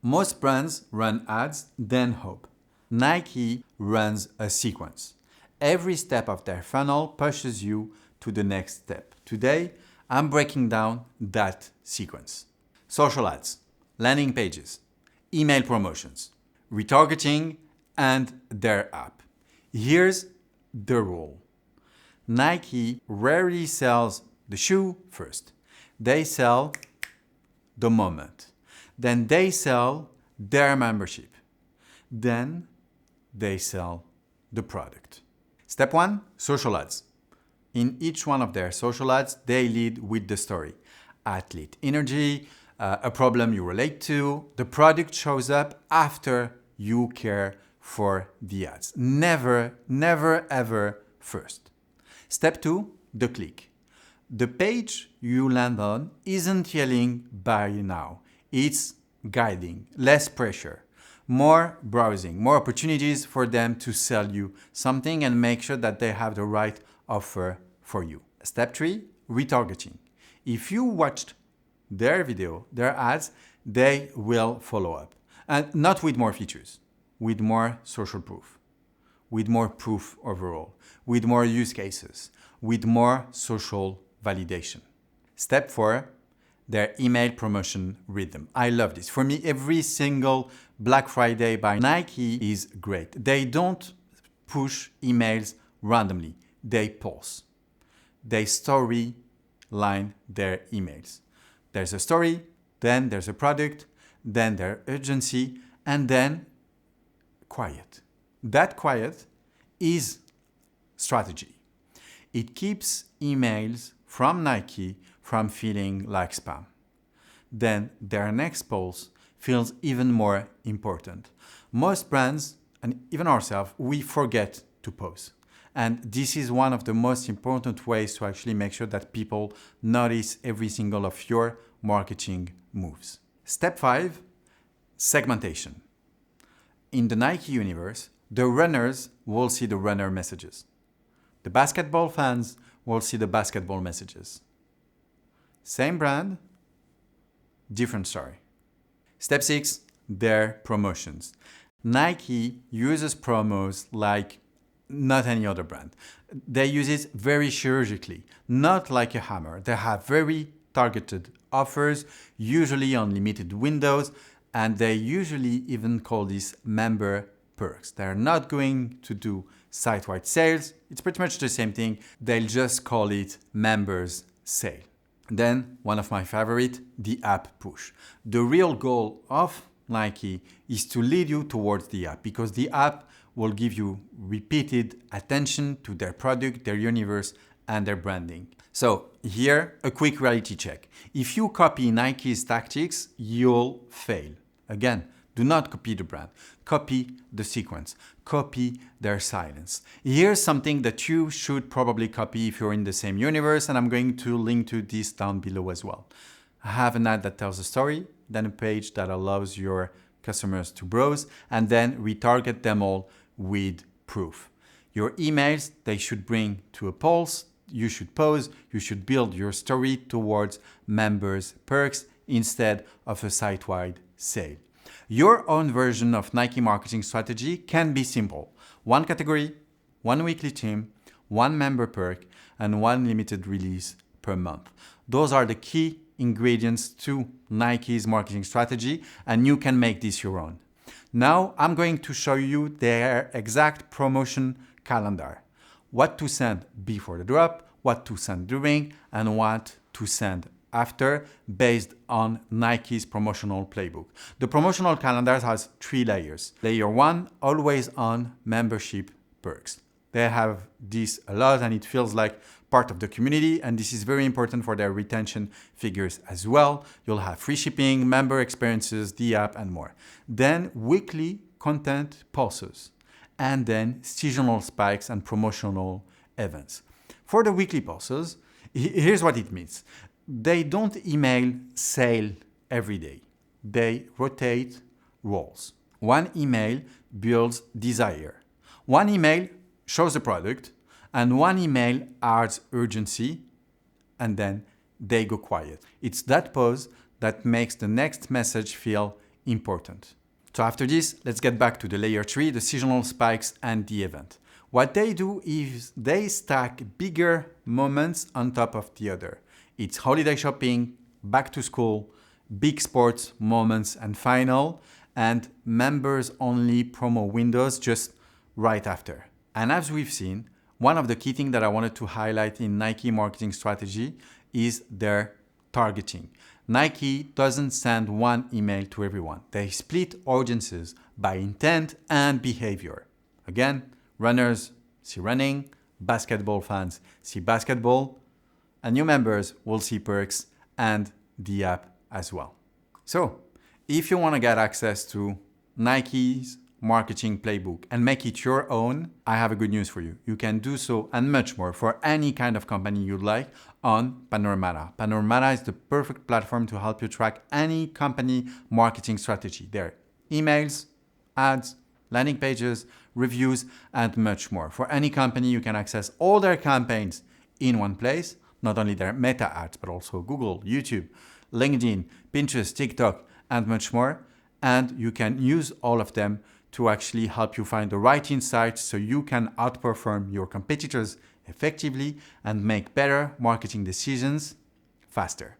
Most brands run ads, then hope. Nike runs a sequence. Every step of their funnel pushes you to the next step. Today, I'm breaking down that sequence. Social ads, landing pages, email promotions, retargeting, and their app. Here's the rule. Nike rarely sells the shoe first. They sell the moment. Then they sell their membership. Then they sell the product. Step 1, social ads. In each one of their social ads, they lead with the story. Athlete energy, a problem you relate to. The product shows up after you care for the ads. Never, never, ever first. Step 2, the click. The page you land on isn't yelling buy now. It's guiding, less pressure, more browsing, more opportunities for them to sell you something and make sure that they have the right offer for you. Step 3, retargeting. If you watched their video, their ads, they will follow up. And not with more features, with more social proof, with more proof overall, with more use cases, with more social validation. Step 4, their email promotion rhythm. I love this. For me, every single Black Friday by Nike is great. They don't push emails randomly. They pulse. They story line their emails. There's a story, then there's a product, then their urgency, and then quiet. That quiet is strategy. It keeps emails from Nike from feeling like spam. Then their next pulse feels even more important. Most brands, and even ourselves, we forget to pause. And this is one of the most important ways to actually make sure that people notice every single of your marketing moves. Step 5, segmentation. In the Nike universe, the runners will see the runner messages. The basketball fans will see the basketball messages. Same brand, different story. Step 6, their promotions. Nike uses promos like not any other brand. They use it very surgically, not like a hammer. They have very targeted offers, usually on limited windows, and they usually even call this member perks. They're not going to do site-wide sales. It's pretty much the same thing. They'll just call it members sale. Then, one of my favorite, the app push. The real goal of Nike is to lead you towards the app because the app will give you repeated attention to their product, their universe, and their branding. So here, a quick reality check. If you copy Nike's tactics, you'll fail. Again, do not copy the brand. Copy the sequence. Copy their silence. Here's something that you should probably copy if you're in the same universe, and I'm going to link to this down below as well. Have an ad that tells a story, then a page that allows your customers to browse, and then retarget them all with proof. Your emails, they should bring to a pulse. You should pause. You should build your story towards members' perks instead of a site-wide sale. Your own version of Nike marketing strategy can be simple. One category, one weekly team, one member perk, and one limited release per month. Those are the key ingredients to Nike's marketing strategy, and you can make this your own. Now I'm going to show you their exact promotion calendar. What to send before the drop, what to send during, and what to send after based on Nike's promotional playbook. The promotional calendar has 3 layers. Layer 1, always on membership perks. They have this a lot and it feels like part of the community, and this is very important for their retention figures as well. You'll have free shipping, member experiences, the app, and more. Then weekly content pulses, and then seasonal spikes and promotional events. For the weekly pulses, here's what it means. They don't email sale every day. They rotate roles. One email builds desire. One email shows the product, and one email adds urgency, and then they go quiet. It's that pause that makes the next message feel important. So after this, let's get back to the layer 3, the seasonal spikes and the event. What they do is they stack bigger moments on top of the other. It's holiday shopping, back to school, big sports moments and final, and members only promo windows just right after. And as we've seen, one of the key things that I wanted to highlight in Nike marketing strategy is their targeting. Nike doesn't send one email to everyone. They split audiences by intent and behavior. Again, runners see running, basketball fans see basketball, and new members will see perks and the app as well. So, if you want to get access to Nike's marketing playbook and make it your own, I have a good news for you. You can do so and much more for any kind of company you'd like on Panoramata. Panoramata is the perfect platform to help you track any company marketing strategy. There are emails, ads, landing pages, reviews, and much more. For any company, you can access all their campaigns in one place, not only their meta ads, but also Google, YouTube, LinkedIn, Pinterest, TikTok, and much more. And you can use all of them to actually help you find the right insights so you can outperform your competitors effectively and make better marketing decisions faster.